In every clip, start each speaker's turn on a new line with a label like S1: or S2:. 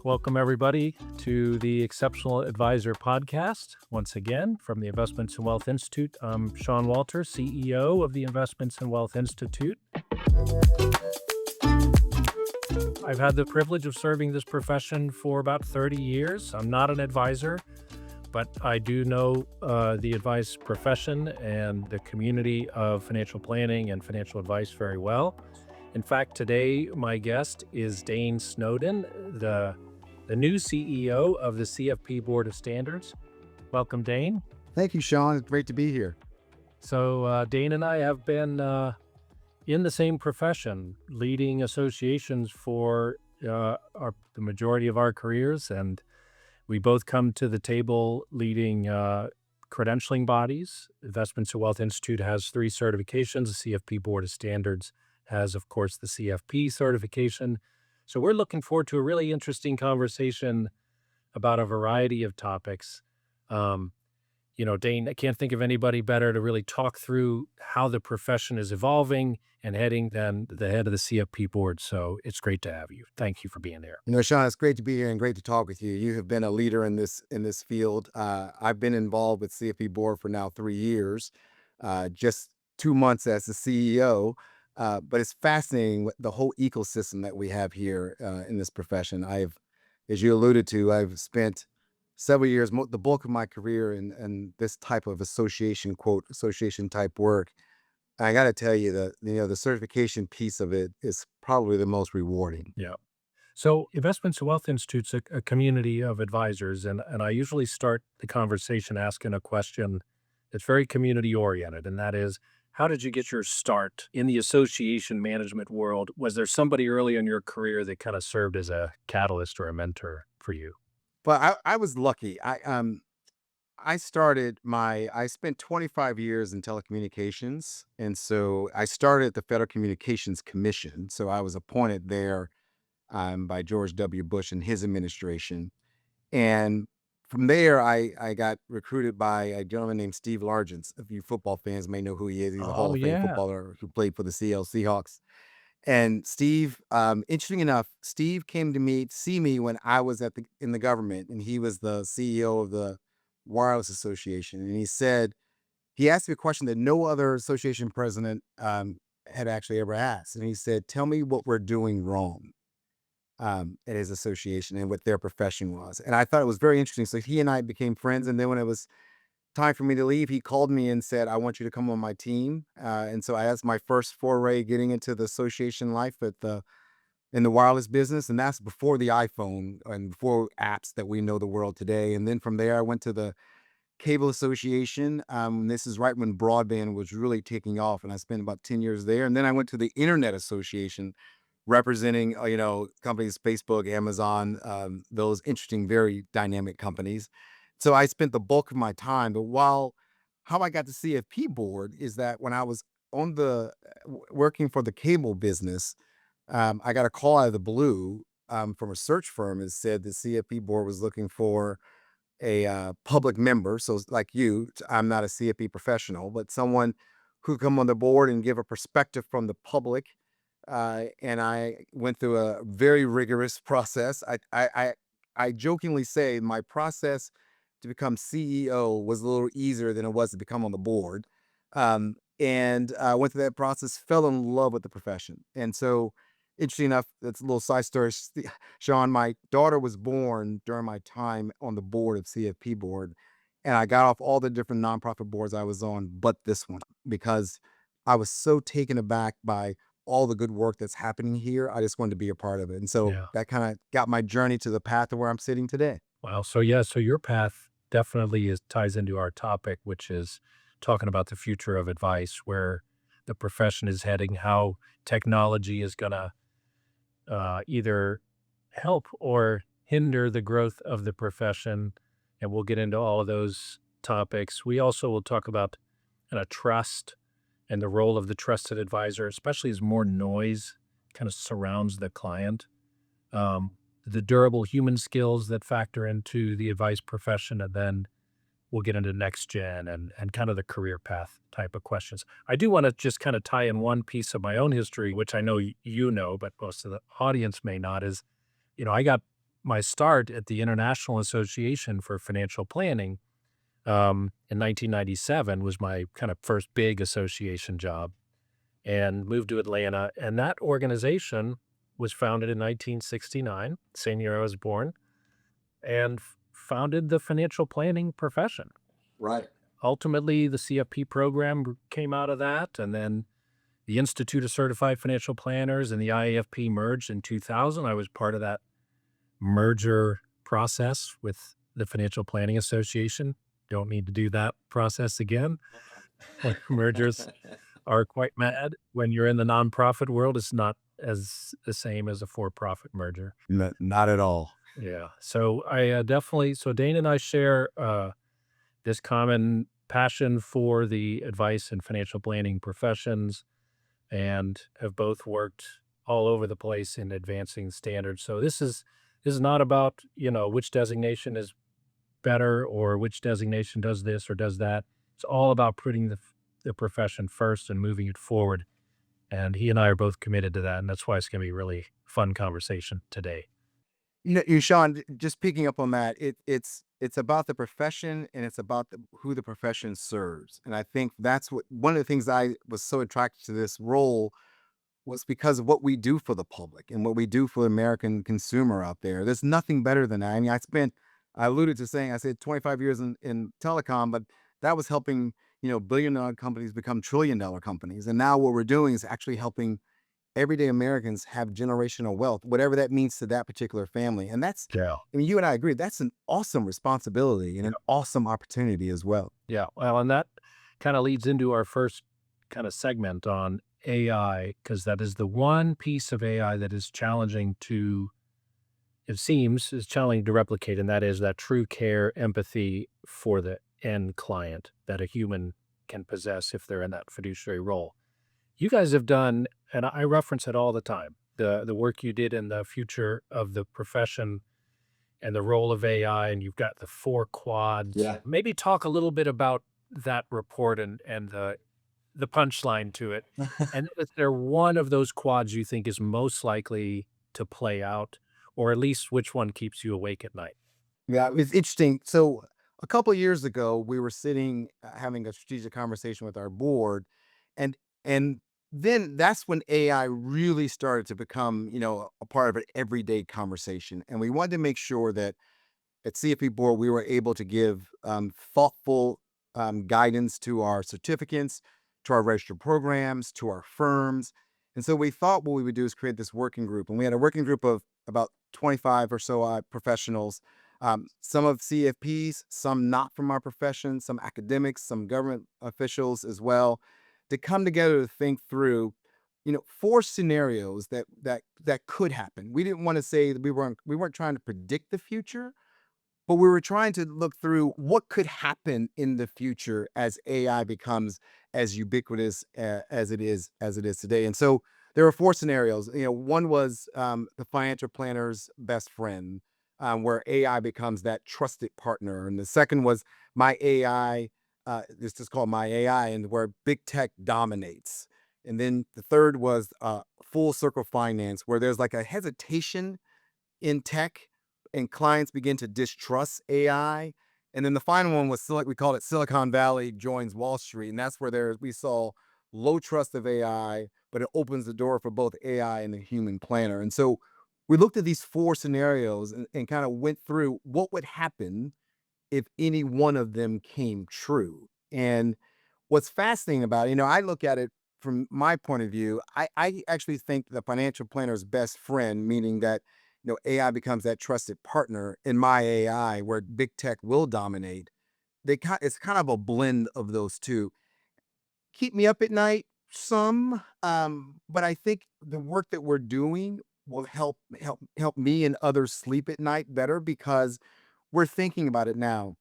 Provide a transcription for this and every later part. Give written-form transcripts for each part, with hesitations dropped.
S1: Welcome everybody to the Exceptional Advisor podcast. Once again, from the Investments and Wealth Institute, I'm Sean Walters, CEO of the Investments and Wealth Institute. I've had the privilege of serving this profession for about 30 years. I'm not an advisor, but I do know the advice profession and the community of financial planning and financial advice very well. In fact, today my guest is Dane Snowden, the new CEO of the CFP Board of Standards. Welcome, Dane.
S2: Thank you, Sean. It's great to be here.
S1: So Dane and I have been in the same profession, leading associations for the majority of our careers, and we both come to the table leading credentialing bodies. Investments and Wealth Institute has 3 certifications. The CFP Board of Standards has, of course, the CFP certification. So we're looking forward to a really interesting conversation about a variety of topics. Dane, I can't think of anybody better to really talk through how the profession is evolving and heading than the head of the CFP board. So it's great to have you. Thank you for being here.
S2: Sean, it's great to be here and great to talk with you. You have been a leader in this field. I've been involved with CFP board for now 3 years, just 2 months as the CEO. But it's fascinating the whole ecosystem that we have here in this profession. As you alluded to, I've spent several years, the bulk of my career in this type of association type work. I got to tell you that the certification piece of it is probably the most rewarding.
S1: Yeah. So Investments and Wealth Institute's a community of advisors, and I usually start the conversation asking a question that's very community oriented, and that is, how did you get your start in the association management world? Was there somebody early in your career that kind of served as a catalyst or a mentor for you?
S2: But I was lucky. I spent 25 years in telecommunications. And so I started at the Federal Communications Commission. So I was appointed there by George W. Bush and his administration. And from there, I got recruited by a gentleman named Steve Largent. A few football fans may know who he is. He's a Hall
S1: Oh,
S2: of Fame
S1: yeah.
S2: footballer who played for the Seattle Seahawks. And Steve, interesting enough, Steve came to see me when I was in the government, and he was the CEO of the Wireless Association. And he asked me a question that no other association president had actually ever asked. And he said, "Tell me what we're doing wrong at his association and what their profession was." And I thought it was very interesting. So he and I became friends. And then when it was time for me to leave, he called me and said, "I want you to come on my team." And so that's my first foray getting into the association life in the wireless business. And that's before the iPhone and before apps that we know the world today. And then from there, I went to the Cable Association. This is right when broadband was really taking off. And I spent about 10 years there. And then I went to the Internet Association, representing, companies, Facebook, Amazon, those interesting, very dynamic companies. So I spent the bulk of my time, but how I got the CFP board is that when I was working for the cable business, I got a call out of the blue from a search firm that said the CFP board was looking for a public member. So like you, I'm not a CFP professional, but someone who could come on the board and give a perspective from the public. And I went through a very rigorous process. I jokingly say my process to become CEO was a little easier than it was to become on the board. And I went through that process, fell in love with the profession. And so, interesting enough, that's a little side story, Sean. My daughter was born during my time on the board of CFP board. And I got off all the different nonprofit boards I was on, but this one, because I was so taken aback by all the good work that's happening here. I just wanted to be a part of it. And so
S1: Yeah.
S2: that kind of got my journey to the path of where I'm sitting today.
S1: Wow. So yeah, so your path definitely ties into our topic, which is talking about the future of advice, where the profession is heading, how technology is going to either help or hinder the growth of the profession. And we'll get into all of those topics. We also will talk about trust and the role of the trusted advisor, especially as more noise kind of surrounds the client. The durable human skills that factor into the advice profession, and then we'll get into next gen and kind of the career path type of questions. I do want to just kind of tie in one piece of my own history, which I know you know, but most of the audience may not, is, I got my start at the International Association for Financial Planning in 1997 was my kind of first big association job, and moved to Atlanta. And that organization was founded in 1969, same year I was born, and founded the financial planning profession.
S2: Right.
S1: Ultimately, the CFP program came out of that, and then the Institute of Certified Financial Planners and the IAFP merged in 2000. I was part of that merger process with the Financial Planning Association. Don't need to do that process again. Mergers are quite mad. When you're in the nonprofit world, it's not as the same as a for-profit merger.
S2: Not at all.
S1: Yeah. So I definitely, so Dane and I share this common passion for the advice and financial planning professions, and have both worked all over the place in advancing standards. So this is not about, which designation is better or which designation does this or does that. It's all about putting the profession first and moving it forward. And he and I are both committed to that, and that's why it's going to be a really fun conversation today.
S2: Sean, just picking up on that, it's about the profession and it's about who the profession serves. And I think that's what one of the things I was so attracted to this role was because of what we do for the public and what we do for the American consumer out there. There's nothing better than that. I mean, I alluded to saying, I said 25 years in telecom, but that was helping, billion-dollar companies become trillion-dollar companies. And now what we're doing is actually helping everyday Americans have generational wealth, whatever that means to that particular family. And
S1: Yeah.
S2: I mean, you and I agree, that's an awesome responsibility and an awesome opportunity as well.
S1: Yeah. Well, and that kind of leads into our first kind of segment on AI, because that is the one piece of AI that is challenging to, it seems, is challenging to replicate, and that is that true care, empathy for the end client that a human can possess if they're in that fiduciary role. You guys have done, and I reference it all the time, the work you did in the future of the profession and the role of AI, and you've got the 4 quads.
S2: Yeah.
S1: Maybe talk a little bit about that report and the punchline to it. And is there one of those quads you think is most likely to play out, or at least which one keeps you awake at night?
S2: Yeah, it's interesting. So a couple of years ago, we were sitting having a strategic conversation with our board, and and then that's when AI really started to become, a part of an everyday conversation. And we wanted to make sure that at CFP Board, we were able to give thoughtful guidance to our certificates, to our registered programs, to our firms. And so we thought what we would do is create this working group. And we had a working group of about 25 or so professionals, some of CFPs, some not from our profession, some academics, some government officials as well, to come together to think through 4 scenarios that could happen. We didn't want to say that we weren't trying to predict the future, but we were trying to look through what could happen in the future as AI becomes as ubiquitous as it is today. And so there were 4 scenarios. One was the financial planner's best friend, where AI becomes that trusted partner, and the second was my AI. This is called my AI, and where big tech dominates. And then the third was full circle finance, where there's like a hesitation in tech and clients begin to distrust AI. And then the final one was we called it Silicon Valley joins Wall Street. And that's where we saw low trust of AI, but it opens the door for both AI and the human planner. And so we looked at these 4 scenarios and kind of went through what would happen if any one of them came true. And what's fascinating about it, I look at it from my point of view. I actually think the financial planner's best friend, meaning that AI becomes that trusted partner in my AI, where big tech will dominate. It's kind of a blend of those two. Keep me up at night, some, but I think the work that we're doing will help me and others sleep at night better because we're thinking about it now.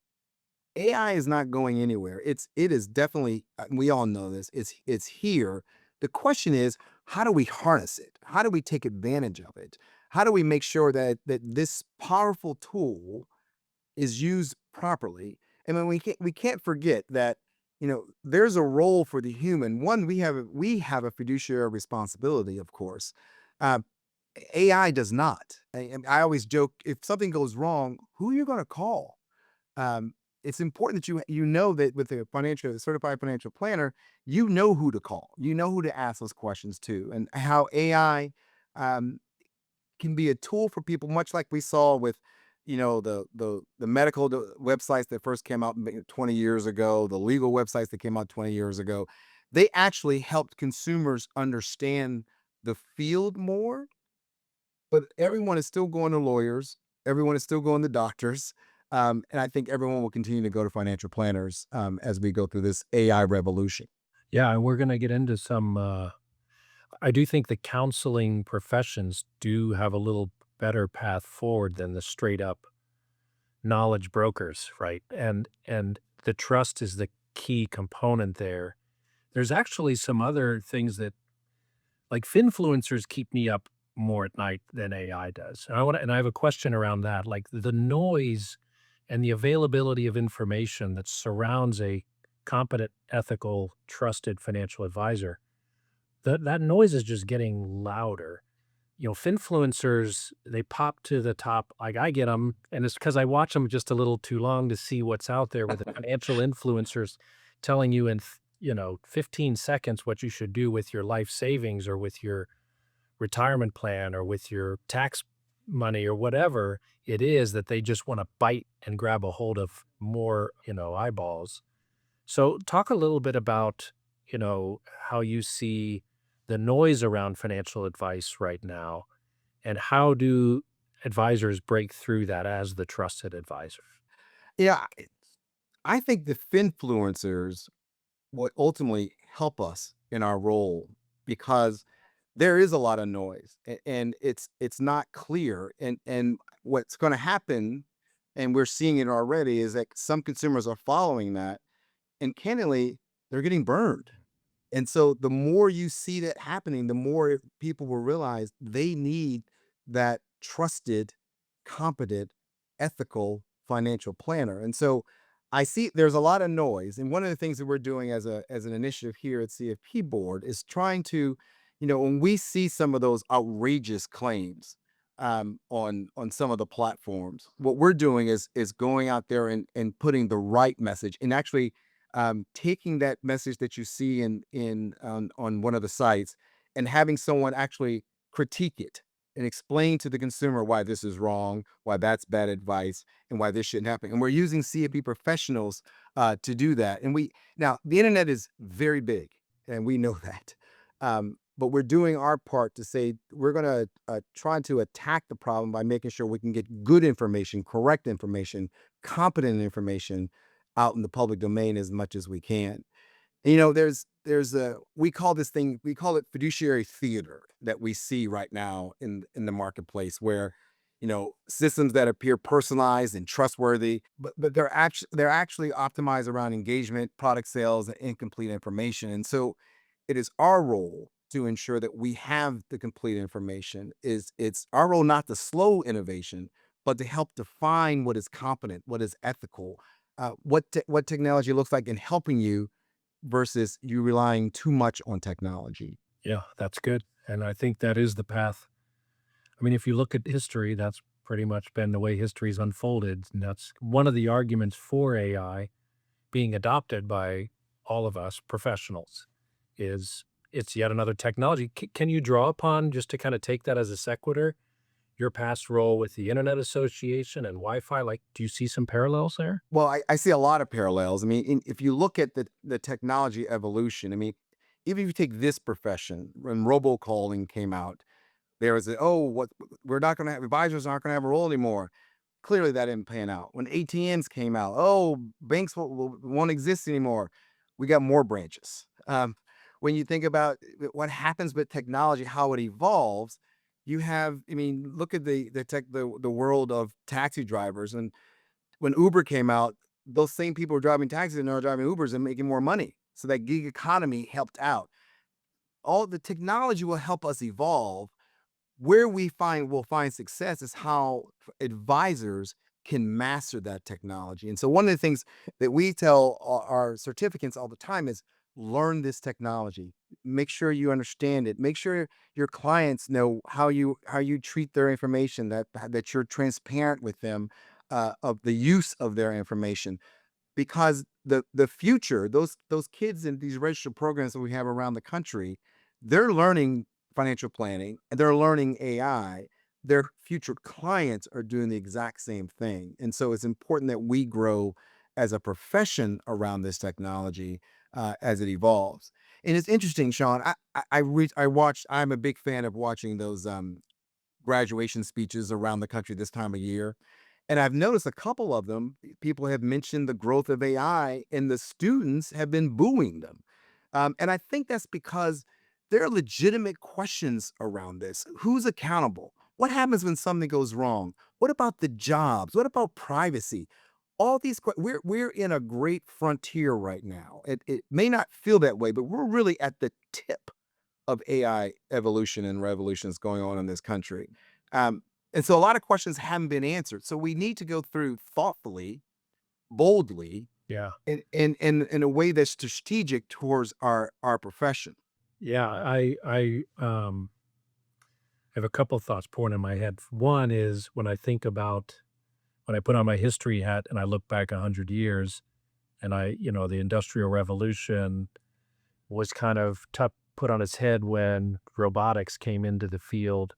S2: AI is not going anywhere. It is definitely, we all know this. It's here. The question is, how do we harness it? How do we take advantage of it? How do we make sure that this powerful tool is used properly? And then we can't forget that there's a role for the human. One, we have a fiduciary responsibility, of course. AI does not. And I always joke, if something goes wrong, who are you going to call? Um, it's important that you know that with a certified financial planner, you know who to call, you know who to ask those questions to, and how AI um, can be a tool for people, much like we saw with, the medical websites that first came out 20 years ago, the legal websites that came out 20 years ago. They actually helped consumers understand the field more, but everyone is still going to lawyers. Everyone is still going to doctors. And I think everyone will continue to go to financial planners as we go through this AI revolution.
S1: Yeah, and we're gonna get into some, I do think the counseling professions do have a little better path forward than the straight up knowledge brokers, right? And the trust is the key component there. There's actually some other things that like finfluencers keep me up more at night than AI does. And I have a question around that. Like the noise and the availability of information that surrounds a competent, ethical, trusted financial advisor, that noise is just getting louder. Finfluencers, they pop to the top, like, I get them, and it's because I watch them just a little too long to see what's out there with the financial influencers telling you in, 15 seconds what you should do with your life savings or with your retirement plan or with your tax money or whatever it is that they just wanna bite and grab a hold of more, eyeballs. So talk a little bit about, how you see the noise around financial advice right now, and how do advisors break through that as the trusted advisor?
S2: Yeah, I think the finfluencers will ultimately help us in our role because there is a lot of noise and it's not clear. And what's going to happen, and we're seeing it already, is that some consumers are following that, and candidly, they're getting burned. And so the more you see that happening, the more people will realize they need that trusted, competent, ethical financial planner. And so I see there's a lot of noise. And one of the things that we're doing as an initiative here at CFP Board is trying to, when we see some of those outrageous claims on some of the platforms, what we're doing is going out there and putting the right message and actually taking that message that you see in on one of the sites and having someone actually critique it and explain to the consumer why this is wrong, why that's bad advice, and why this shouldn't happen. And we're using CFP professionals to do that. And we now the internet is very big, and we know that. But we're doing our part to say we're going to try to attack the problem by making sure we can get good information, correct information, competent information out in the public domain as much as we can. There's a we call it fiduciary theater that we see right now in the marketplace where systems that appear personalized and trustworthy, but they're actually optimized around engagement, product sales, and incomplete information. And so it is our role to ensure that we have the complete information. It's our role not to slow innovation, but to help define what is competent, what is ethical, what technology looks like in helping you versus you relying too much on technology.
S1: Yeah, that's good. And I think that is the path. I mean, if you look at history, that's pretty much been the way history's unfolded. And that's one of the arguments for AI being adopted by all of us professionals is it's yet another technology. Can you draw upon, just to kind of take that as a sequitur, your past role with the Internet Association and Wi-Fi? Like, do you see some parallels there?
S2: Well, I see a lot of parallels. I mean, if you look at the technology evolution, I mean, even if you take this profession, when robocalling came out, there was what we're not going to have advisors aren't going to have a role anymore. Clearly, that didn't pan out. When ATMs came out, banks won't exist anymore. We got more branches. When you think about what happens with technology, how it evolves, I mean, look at the world of taxi drivers. And when Uber came out, those same people were driving taxis and now driving Ubers and making more money. So that gig economy helped out. All the technology will help us evolve. Where we'll find success is how advisors can master that technology. And so one of the things that we tell our certificates all the time is learn this technology. Make sure you understand it. Make sure your clients know how you treat their information, that you're transparent with them of the use of their information, because the future, those kids in these registered programs that we have around the country, they're learning financial planning and they're learning AI. Their future clients are doing the exact same thing. And so it's important that we grow as a profession around this technology as it evolves. And it's interesting, Sean. I watched. I'm a big fan of watching those graduation speeches around the country this time of year. And I've noticed a couple of them, people have mentioned the growth of AI, and the students have been booing them. And I think that's because there are legitimate questions around this. Who's accountable? What happens when something goes wrong? What about the jobs? What about privacy? All these we're in a great frontier right now. It may not feel that way, but we're really at the tip of AI evolution and revolutions going on in this country. And so a lot of questions haven't been answered. So we need to go through thoughtfully, boldly,
S1: Yeah.
S2: in a way that's strategic towards our profession.
S1: Yeah. I have a couple thoughts pouring in my head. One is when I think about when I put on my history hat and I look back 100 years and the Industrial Revolution was kind of put on its head when robotics came into the field,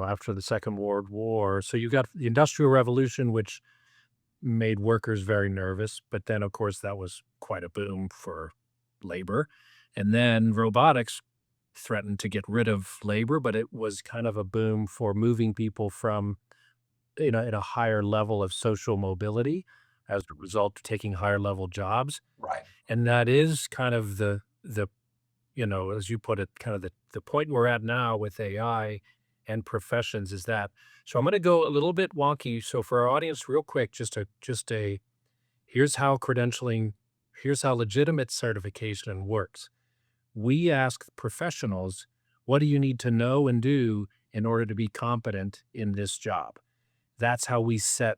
S1: after the Second World War. So you got the Industrial Revolution, which made workers very nervous. But then, of course, that was quite a boom for labor. And then robotics threatened to get rid of labor, but it was kind of a boom for moving people from, at a higher level of social mobility as a result of taking higher level jobs.
S2: Right.
S1: And that is kind of as you put it, kind of the point we're at now with AI and professions is that. So I'm going to go a little bit wonky. So for our audience, real quick, just a here's how credentialing, here's how legitimate certification works. We ask professionals, what do you need to know and do in order to be competent in this job? That's how we set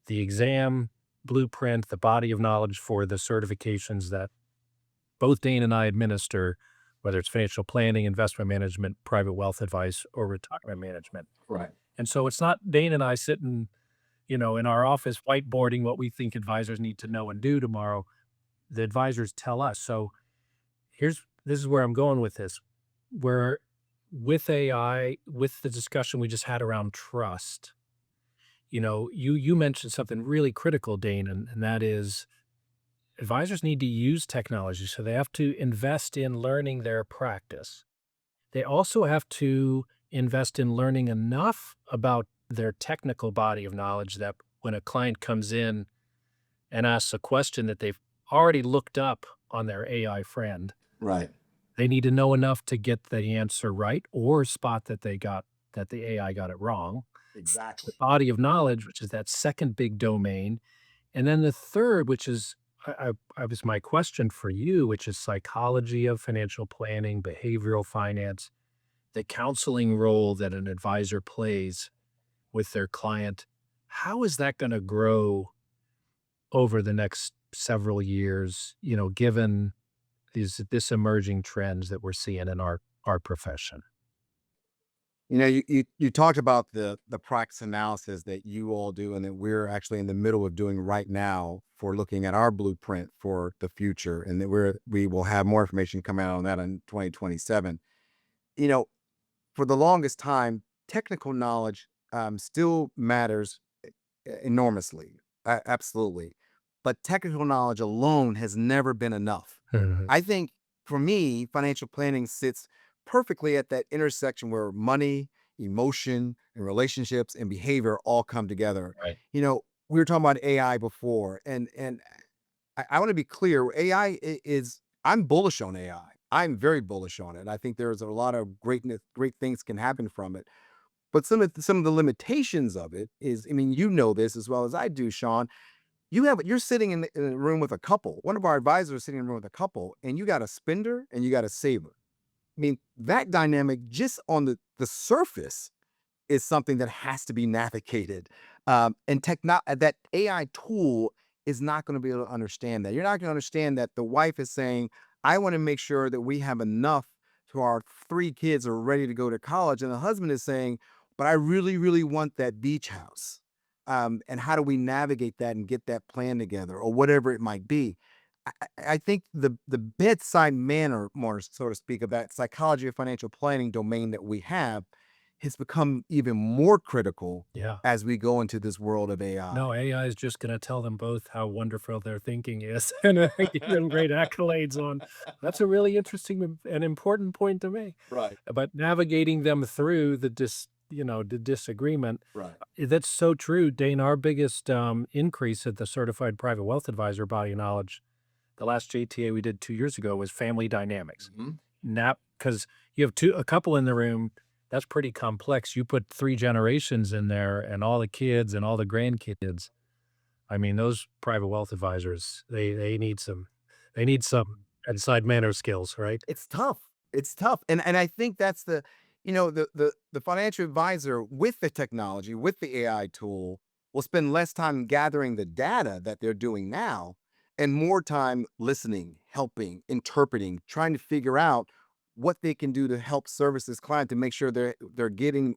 S1: the exam blueprint, the body of knowledge for the certifications that both Dane and I administer, whether it's financial planning, investment management, private wealth advice, or retirement management.
S2: Right.
S1: And so it's not Dane and I sitting, in our office whiteboarding what we think advisors need to know and do tomorrow. The advisors tell us. So this is where I'm going with this. Where with AI, with the discussion we just had around trust, you mentioned something really critical, Dane, and that is advisors need to use technology, so they have to invest in learning their practice. They also have to invest in learning enough about their technical body of knowledge that when a client comes in and asks a question that they've already looked up on their AI friend,
S2: Right.
S1: they need to know enough to get the answer right or spot that the AI got it wrong. The
S2: Exactly.
S1: body of knowledge, which is that second big domain. And then the third, which is I was my question for you, which is psychology of financial planning, behavioral finance, the counseling role that an advisor plays with their client. How is that going to grow over the next several years, given this emerging trends that we're seeing in our profession?
S2: You talked about the practice analysis that you all do and that we're actually in the middle of doing right now for looking at our blueprint for the future, and that we will have more information coming out on that in 2027. You know, for the longest time, technical knowledge still matters enormously, absolutely. But technical knowledge alone has never been enough.
S1: Mhm.
S2: I think for me, financial planning sits perfectly at that intersection where money, emotion, and relationships and behavior all come together.
S1: Right.
S2: We were talking about AI before, and I want to be clear. Is I'm bullish on AI. I'm very bullish on it. I think there's a lot of great things can happen from it. But some of the limitations of it is, I mean, you know this as well as I do, Sean. You're sitting in a room with a couple. One of our advisors is sitting in a room with a couple, and you got a spender and you got a saver. I mean, that dynamic just on the surface is something that has to be navigated. And that AI tool is not going to be able to understand that. You're not going to understand that the wife is saying, I want to make sure that we have enough to our 3 kids are ready to go to college. And the husband is saying, but I really, really want that beach house. And how do we navigate that and get that plan together or whatever it might be? I think the bedside manner, more so to speak, of that psychology of financial planning domain that we have has become even more critical
S1: Yeah.
S2: as we go into this world of AI.
S1: No, AI is just gonna tell them both how wonderful their thinking is and, give them great accolades on that's a really interesting and important point to make.
S2: Right,
S1: But navigating them through the disagreement,
S2: right.
S1: that's so true, Dane. Our biggest, increase at the Certified Private Wealth Advisor body of knowledge, the last JTA we did 2 years ago was family dynamics.
S2: Mhm.
S1: Because you have a couple in the room, that's pretty complex. You put 3 generations in there and all the kids and all the grandkids. I mean, those private wealth advisors, they need some inside manner skills, right?
S2: It's tough. It's tough. And I think that's the financial advisor with the technology, with the AI tool, will spend less time gathering the data that they're doing now and more time listening, helping, interpreting, trying to figure out what they can do to help service this client to make sure they're getting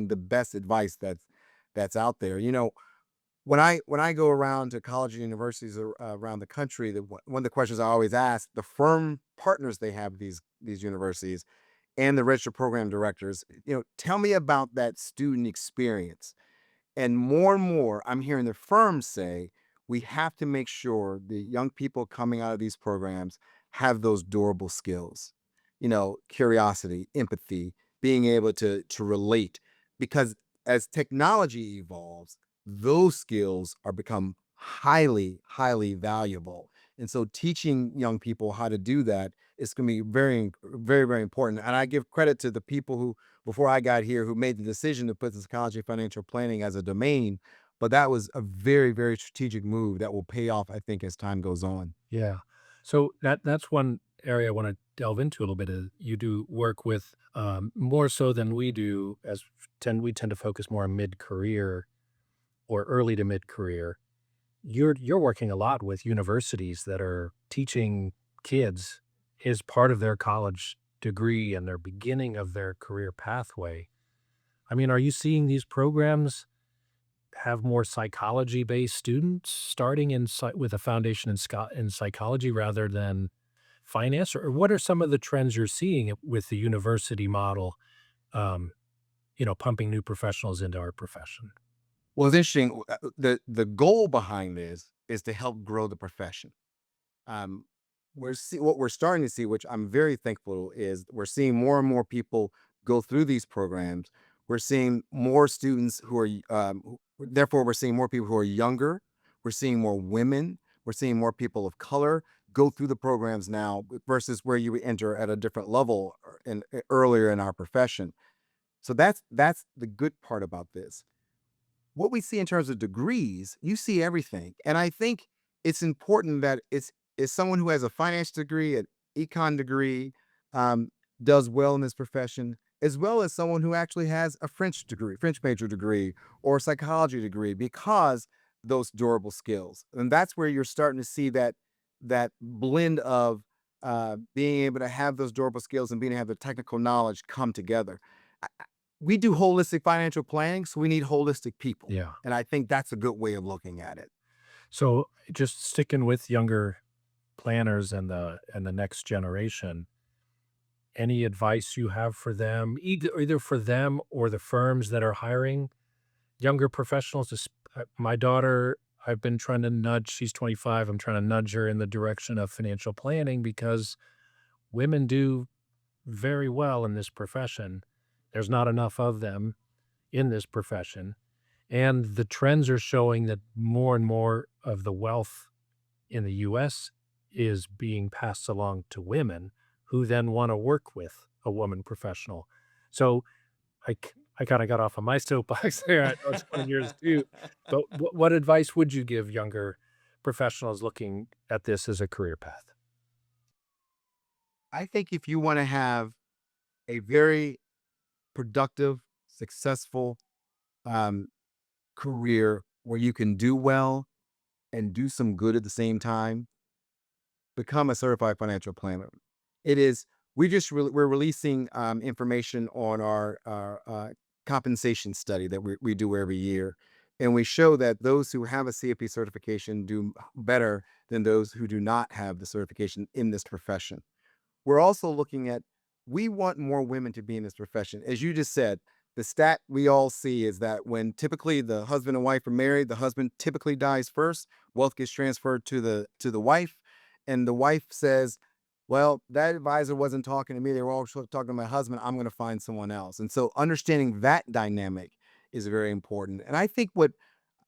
S2: the best advice that's out there. When I go around to college and universities around the country, one of the questions I always ask the firm partners they have these universities and the registered program directors, tell me about that student experience. And more, I'm hearing the firms say we have to make sure the young people coming out of these programs have those durable skills, curiosity, empathy, being able to relate. Because as technology evolves, those skills are become highly, highly valuable. And so teaching young people how to do that is going to be very, very, very important. And I give credit to the people who before I got here who made the decision to put the psychology of financial planning as a domain. But that was a very, very strategic move that will pay off, I think, as time goes on.
S1: Yeah. So that's one area I wanna delve into a little bit is you do work with, more so than we do as we tend to focus more on mid-career or early to mid-career. You're working a lot with universities that are teaching kids as part of their college degree and their beginning of their career pathway. I mean, are you seeing these programs have more psychology-based students starting with a foundation in psychology rather than finance? Or what are some of the trends you're seeing with the university model, um, pumping new professionals into our profession?
S2: Well, it's interesting. The goal behind this is to help grow the profession. um, what we're starting to see, which I'm very thankful, is we're seeing more and more people go through these programs. We're seeing more students who are, therefore, we're seeing more people who are younger. We're seeing more women. We're seeing more people of color go through the programs now versus where you would enter at a different level earlier in our profession. So that's the good part about this. What we see in terms of degrees, you see everything. And I think it's important that it's someone who has a finance degree, an econ degree, um, does well in this profession, as well as someone who actually has a French degree, French major degree, or a psychology degree, because those durable skills. And that's where you're starting to see that blend of being able to have those durable skills and being able to have the technical knowledge come together. We do holistic financial planning, so we need holistic people.
S1: Yeah.
S2: And I think that's a good way of looking at it.
S1: So just sticking with younger planners and the next generation, any advice you have for them, either for them or the firms that are hiring younger professionals? My daughter, I've been trying to nudge. She's 25. I'm trying to nudge her in the direction of financial planning because women do very well in this profession. There's not enough of them in this profession. And the trends are showing that more and more of the wealth in the US is being passed along to women who then want to work with a woman professional. So I kind of got off of my soapbox there. I know it's one of yours too. But what advice would you give younger professionals looking at this as a career path?
S2: I think if you want to have a very productive, successful um, career where you can do well and do some good at the same time, become a certified financial planner. It is we're releasing information on our compensation study that we do every year, and we show that those who have a CFP certification do better than those who do not have the certification in this profession. We're also looking at we want more women to be in this profession. As you just said, the stat we all see is that when typically the husband and wife are married, the husband typically dies first, wealth gets transferred to the wife, and the wife says, "Well, that advisor wasn't talking to me. They were all talking to my husband. I'm going to find someone else." And so understanding that dynamic is very important. And I think what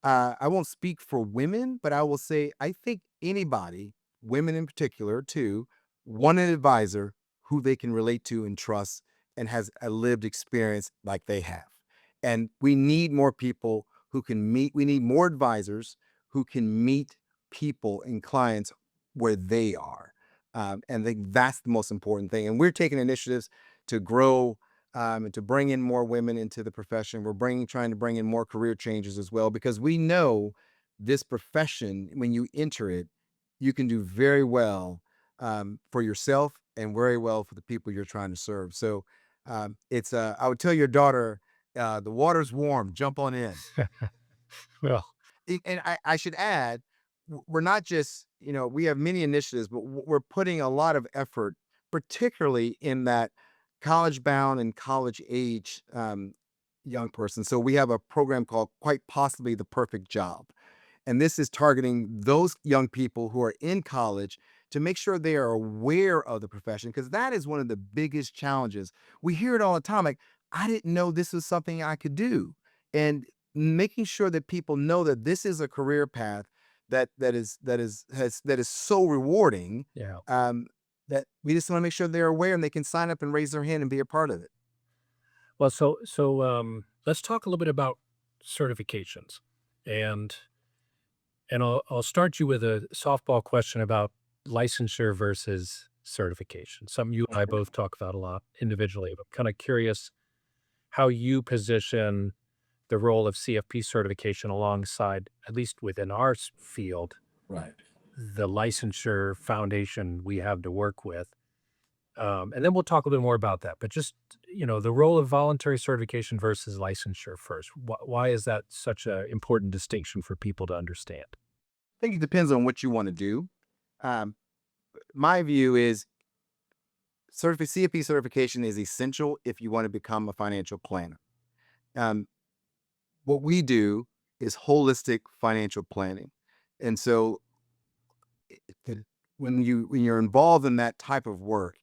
S2: I won't speak for women, but I will say I think anybody, women in particular too, want an advisor who they can relate to and trust and has a lived experience like they have. And we need more people who can meet, we need more advisors who can meet people and clients where they are. And I think that's the most important thing. And we're taking initiatives to grow and to bring in more women into the profession. Trying to bring in more career changes as well, because we know this profession, when you enter it, you can do very well for yourself and very well for the people you're trying to serve. So I would tell your daughter, the water's warm, jump on in.
S1: Well,
S2: And I should add, we're not just, we have many initiatives, but we're putting a lot of effort, particularly in that college bound and college age young person. So we have a program called Quite Possibly the Perfect Job. And this is targeting those young people who are in college to make sure they are aware of the profession, because that is one of the biggest challenges. We hear it all the time, like, I didn't know this was something I could do. And making sure that people know that this is a career path that is so rewarding,
S1: yeah.
S2: um, that we just want to make sure they're aware and they can sign up and raise their hand and be a part of it.
S1: Well, let's talk a little bit about certifications, and I'll start you with a softball question about licensure versus certification. Something you and I both talk about a lot individually, but kind of curious how you position the role of CFP certification alongside, at least within our field,
S2: Right.
S1: the licensure foundation we have to work with. And then we'll talk a little more about that. But just, the role of voluntary certification versus licensure first. Why is that such an important distinction for people to understand?
S2: I think it depends on what you want to do. Um, my view is CFP certification is essential if you want to become a financial planner. Um, what we do is holistic financial planning. And so it- when you're involved in that type of work,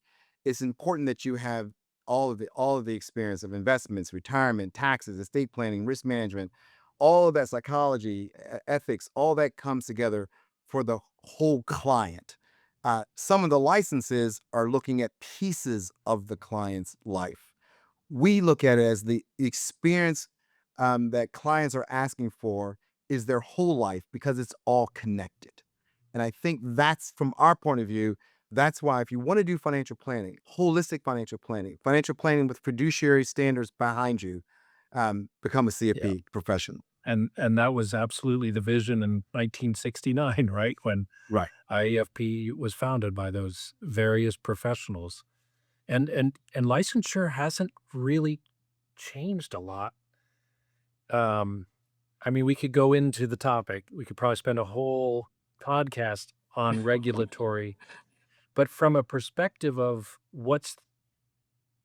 S2: it's important that you have all of the experience of investments, retirement, taxes, estate planning, risk management, all of that psychology, ethics, all that comes together for the whole client. Some of the licenses are looking at pieces of the client's life. We look at it as the experience that clients are asking for is their whole life because it's all connected. And I think that's from our point of view, that's why if you want to do financial planning, holistic financial planning with fiduciary standards behind you, become a
S1: Yeah.
S2: CFP professional.
S1: And that was absolutely the vision in 1969, right? When
S2: Right.
S1: IEFP was founded by those various professionals. And licensure hasn't really changed a lot. Um, I mean, we could go into the topic. We could probably spend a whole podcast on regulatory, but from a perspective of what's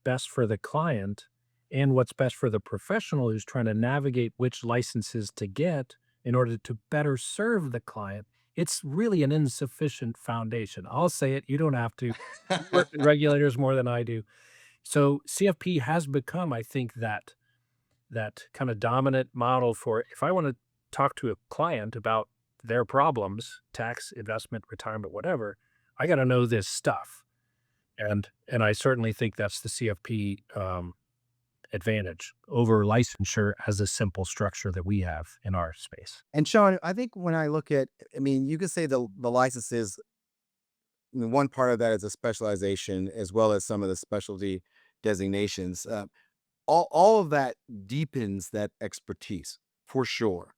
S1: best for the client and what's best for the professional who's trying to navigate which licenses to get in order to better serve the client, it's really an insufficient foundation. I'll say it. You don't have to. You work with regulators more than I do. So CFP has become, I think, that kind of dominant model for if I want to talk to a client about their problems, tax, investment, retirement, whatever, I got to know this stuff. And I certainly think that's the CFP advantage over licensure as a simple structure that we have in our space.
S2: And Sean, I think when I look at, I mean, you could say the licenses, I mean, one part of that is a specialization as well as some of the specialty designations. All of that deepens that expertise for sure.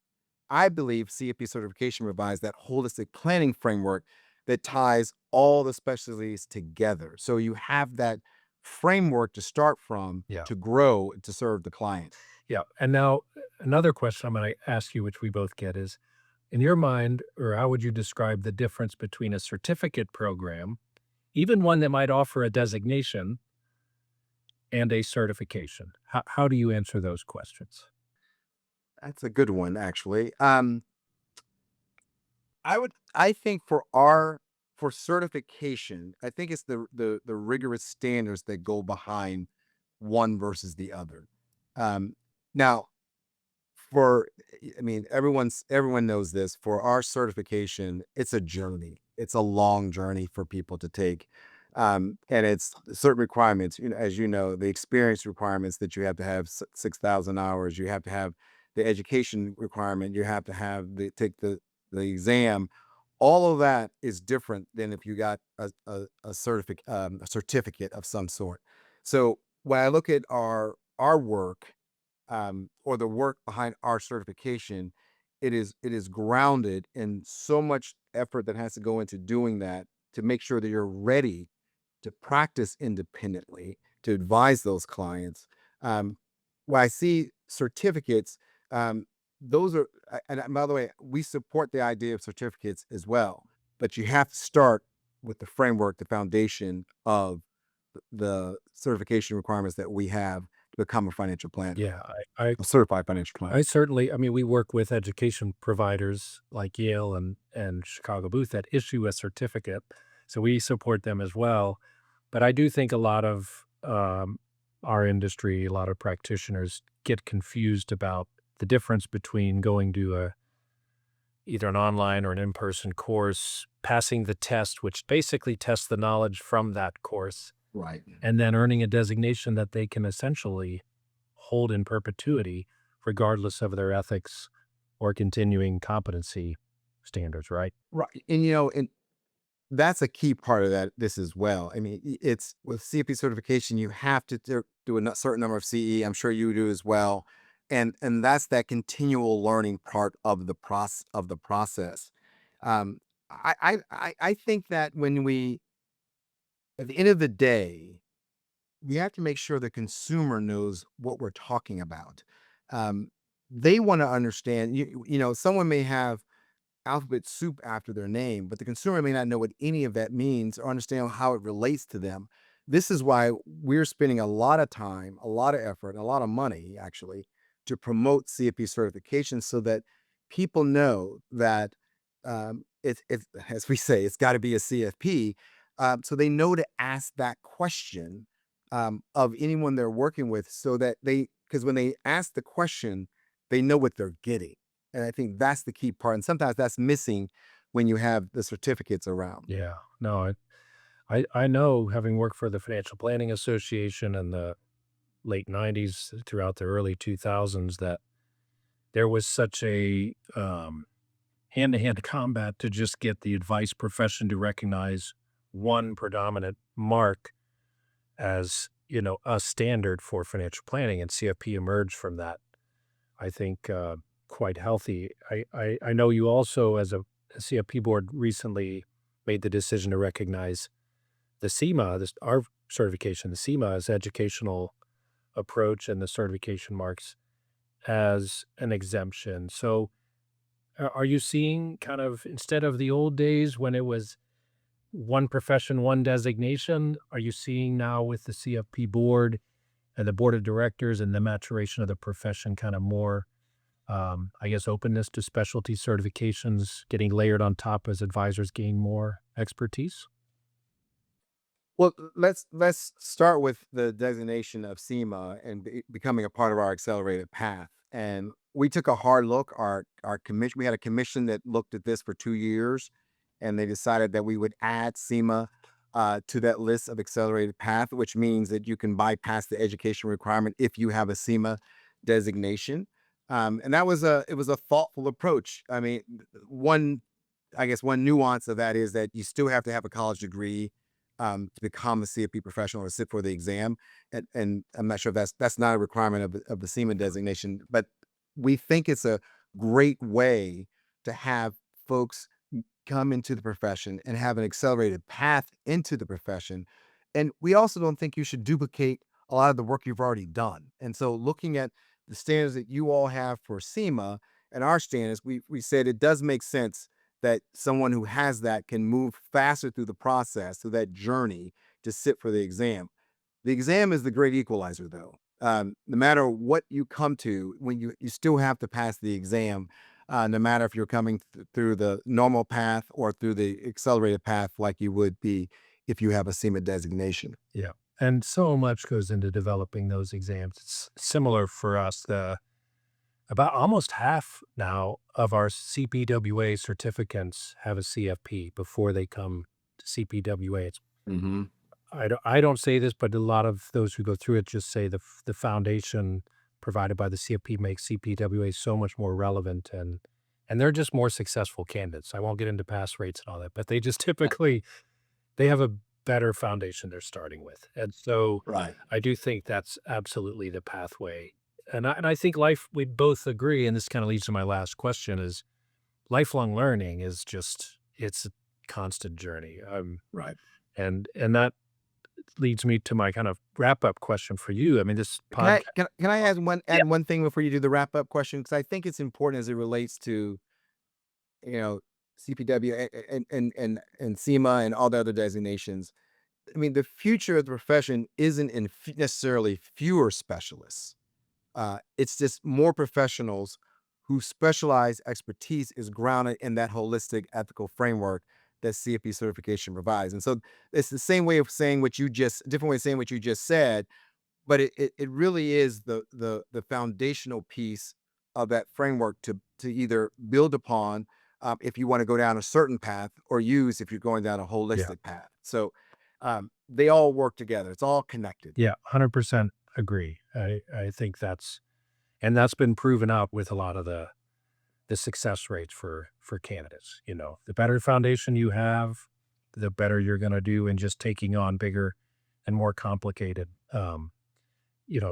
S2: I believe CFP certification provides that holistic planning framework that ties all the specialties together. So you have that framework to start from
S1: Yeah.
S2: to grow to serve the client.
S1: Yeah. And now another question I'm going to ask you, which we both get, is in your mind, or how would you describe the difference between a certificate program, even one that might offer a designation, and a certification? How do you answer those questions?
S2: That's a good one, actually. I think for certification, I think it's the rigorous standards that go behind one versus the other. Now, for I mean, everyone knows this. For our certification, it's a journey. It's a long journey for people to take. And it's certain requirements, as you know, the experience requirements that you have to have 6,000 hours, you have to have the education requirement, you have to have take the exam. All of that is different than if you got a certificate of some sort. So when I look at our work, or the work behind our certification, it is grounded in so much effort that has to go into doing that to make sure that you're ready to practice independently, to advise those clients. When I see certificates, those are, and by the way, we support the idea of certificates as well, but you have to start with the framework, the foundation of the certification requirements that we have to become a financial planner,
S1: Yeah, I
S2: a certified financial
S1: I
S2: planner.
S1: certainly, I mean, we work with education providers like Yale and Chicago Booth that issue a certificate, so we support them as well. But I do think a lot of our industry, a lot of practitioners get confused about the difference between going to either an online or an in-person course, passing the test, which basically tests the knowledge from that course,
S2: Right.
S1: and then earning a designation that they can essentially hold in perpetuity, regardless of their ethics or continuing competency standards, right?
S2: Right. And that's a key part of that this as well. I mean, it's with CFP certification, you have to do a certain number of CE. I'm sure you do as well. And that's that continual learning part of the process. Um, I think that when we at the end of the day, we have to make sure the consumer knows what we're talking about. Um, they want to understand, someone may have alphabet soup after their name, but the consumer may not know what any of that means or understand how it relates to them. This is why we're spending a lot of time, a lot of effort, and a lot of money actually to promote CFP certification so that people know that it's as we say, it's got to be a CFP. So they know to ask that question of anyone they're working with so that because when they ask the question, they know what they're getting. And I think that's the key part, and sometimes that's missing when you have the certificates around.
S1: Yeah. No, I know, having worked for the Financial Planning Association in the late 90s throughout the early 2000s, that there was such a hand-to-hand combat to just get the advice profession to recognize one predominant mark as, a standard for financial planning, and CFP emerged from that, I think, quite healthy. I know you also, as a CFP board, recently made the decision to recognize the CIMA, this our certification, the CIMA, as educational approach, and the certification marks as an exemption. So, are you seeing, kind of, instead of the old days when it was one profession, one designation, are you seeing now with the CFP board and the board of directors and the maturation of the profession, kind of more, I guess, openness to specialty certifications getting layered on top as advisors gain more expertise?
S2: Well, let's start with the designation of SEMA and becoming a part of our accelerated path. And we took a hard look. Our commission, we had a commission that looked at this for 2 years, and they decided that we would add SEMA to that list of accelerated path, which means that you can bypass the education requirement if you have a SEMA designation. And it was a thoughtful approach. I mean, one I guess one nuance of that is that you still have to have a college degree to become a CFP professional or sit for the exam. And I'm not sure if that's not a requirement of the SEMA designation, but we think it's a great way to have folks come into the profession and have an accelerated path into the profession. And we also don't think you should duplicate a lot of the work you've already done. And so looking at the standards that you all have for SEMA and our standards, we said it does make sense that someone who has that can move faster through the process, through that journey to sit for the exam. The exam is the great equalizer, though. No matter what you come to, when you still have to pass the exam, no matter if you're coming through the normal path or through the accelerated path, like you would be if you have a SEMA designation.
S1: Yeah. And so much goes into developing those exams. It's similar for us. The About almost half now of our CPWA certificates have a CFP before they come to CPWA.
S2: Hmm.
S1: I don't say this, but a lot of those who go through it just say the foundation provided by the CFP makes CPWA so much more relevant, and they're just more successful candidates. I won't get into pass rates and all that, but they just typically they have a better foundation they're starting with. And so
S2: Right.
S1: I do think that's absolutely the pathway. And I think life we both agree, and this kind of leads to my last question, is lifelong learning is just it's a constant journey.
S2: Right.
S1: And that leads me to my kind of wrap up question for you. I mean, this
S2: Can I
S1: podcast.
S2: can I
S1: Yeah.
S2: add one thing before you do the wrap up question? Because I think it's important as it relates to, you know, CPW and SEMA and all the other designations. I mean, the future of the profession isn't in necessarily fewer specialists. It's just more professionals whose specialized expertise is grounded in that holistic ethical framework that CFP certification provides. And so it's the same way of saying what you just, different way of saying what you just said, but it really is the foundational piece of that framework to either build upon if you want to go down a certain path or use if you're going down a
S1: Yeah.
S2: holistic path. So they all work together. It's all connected.
S1: Yeah. 100% agree. I think that's been proven out with a lot of the success rates for candidates. The better foundation you have, the better you're going to do in just taking on bigger and more complicated,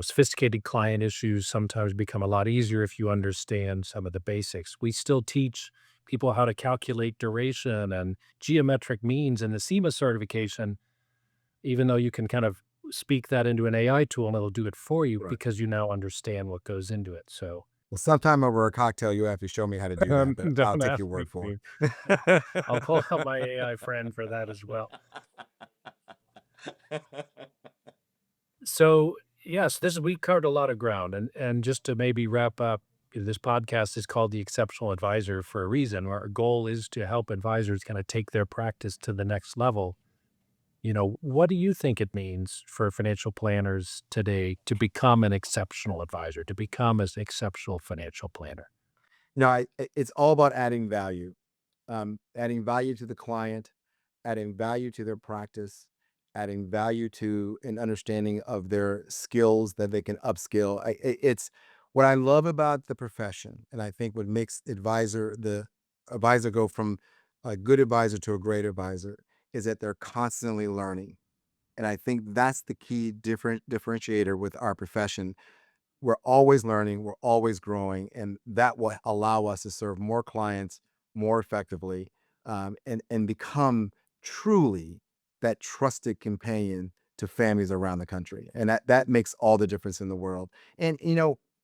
S1: sophisticated client issues sometimes become a lot easier if you understand some of the basics. We still teach people how to calculate duration and geometric means in the SEMA certification, even though you can kind of speak that into an AI tool and it'll do it for you
S2: Right.
S1: because you now understand what goes into it. So
S2: Well, sometime over a cocktail, you have to show me how to do that, but I'll
S1: don't
S2: take
S1: ask
S2: your
S1: me,
S2: word for
S1: please.
S2: it.
S1: I'll pull out my AI friend for that as well. So, yes, we covered a lot of ground, and just to maybe wrap up, this podcast is called The Exceptional Advisor for a reason. Our goal is to help advisors kind of take their practice to the next level. What do you think it means for financial planners today to become an exceptional advisor, to become an exceptional financial planner?
S2: No, it's all about adding value to the client, adding value to their practice, adding value to an understanding of their skills that they can upskill. It's what I love about the profession, and I think what makes the advisor go from a good advisor to a great advisor is that they're constantly learning. And I think that's the key differentiator with our profession. We're always learning, we're always growing, and that will allow us to serve more clients more effectively, and become truly that trusted companion to families around the country. And that makes all the difference in the world. And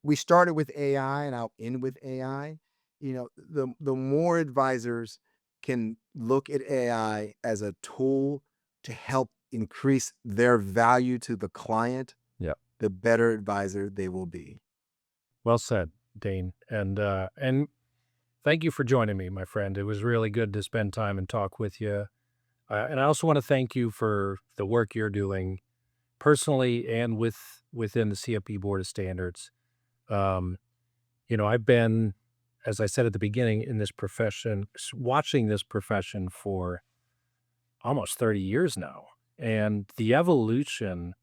S2: we started with AI, and I'll end with AI. The more advisors can look at AI as a tool to help increase their value to the client,
S1: Yeah.
S2: the better advisor they will be.
S1: Well said, Dane. And thank you for joining me, my friend. It was really good to spend time and talk with you. And I also want to thank you for the work you're doing personally and within the CFP Board of Standards. Um, I've been, as I said at the beginning, in this profession, watching this profession for almost 30 years now. And the evolution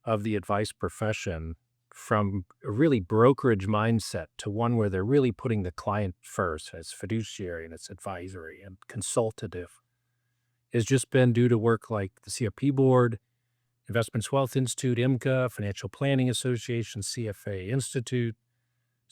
S1: of the advice profession from a really brokerage mindset to one where they're really putting the client first as fiduciary and it's advisory and consultative has just been due to work like the CFP Board, Investments Wealth Institute, IMCA, Financial Planning Association, CFA Institute,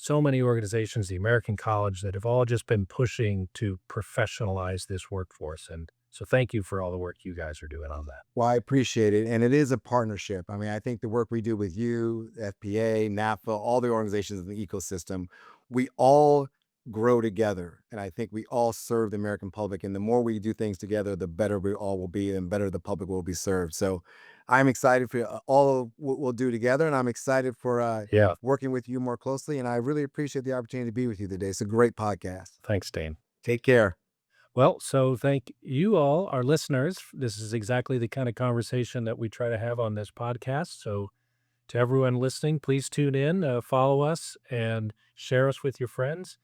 S1: so many organizations, the American College, that have all just been pushing to professionalize this workforce. And so thank you for all the work you guys are doing on that.
S2: Well, I appreciate it. And it is a partnership. I mean, I think the work we do with you, FPA, NAFA, all the organizations in the ecosystem, we all grow together. And I think we all serve the American public. And the more we do things together, the better we all will be and better the public will be served. So I'm excited for all of what we'll do together. And I'm excited for
S1: Yeah.
S2: working with you more closely. And I really appreciate the opportunity to be with you today. It's a great podcast.
S1: Thanks, Dane.
S2: Take care.
S1: Well, so thank you all, our listeners. This is exactly the kind of conversation that we try to have on this podcast. So to everyone listening, please tune in, follow us, and share us with your friends.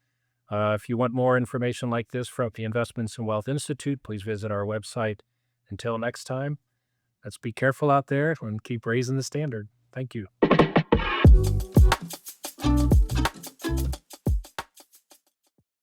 S1: If you want more information like this from the Investments and Wealth Institute, please visit our website. Until next time, let's be careful out there and keep raising the standard. Thank you.